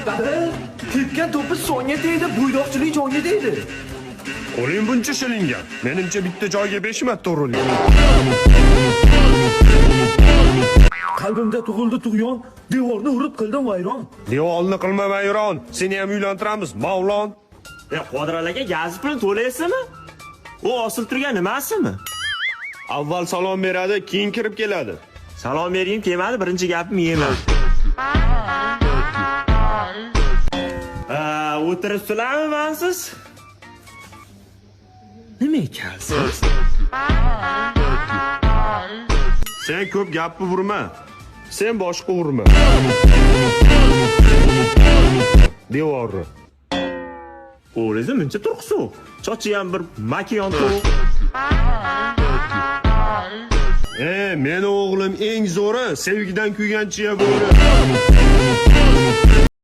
Dada, tepgan to'pi songa tegdi, bo'ydoqchilik jonga tegdi. Qo'ling buncha shilingan. Menimcha bitta joyga 5 marta urilgan. Qalbimda tug'ildi tug'yon, devorni urib qildim vayron. Devorni qilma vayron. Seni ham uylantiramiz, Mavlon. Quadralaga gaz bilan to'laysizmi? U osil turgan nimasimi? Avval salom beradi, keyin kirib keladi. Salom bergim kelmadi, birinchi gapim yeyman. O'tiribsizlarmi mansiz? Nima ekansiz? Sen ko'p gapni urma. Sen boshqa urma. Devorni. O'zi muncha turqsu. Chochi ham bir makiyon to'q. Meni o'g'lim eng zo'ri, sevgidan kuygan chiya bo'ri.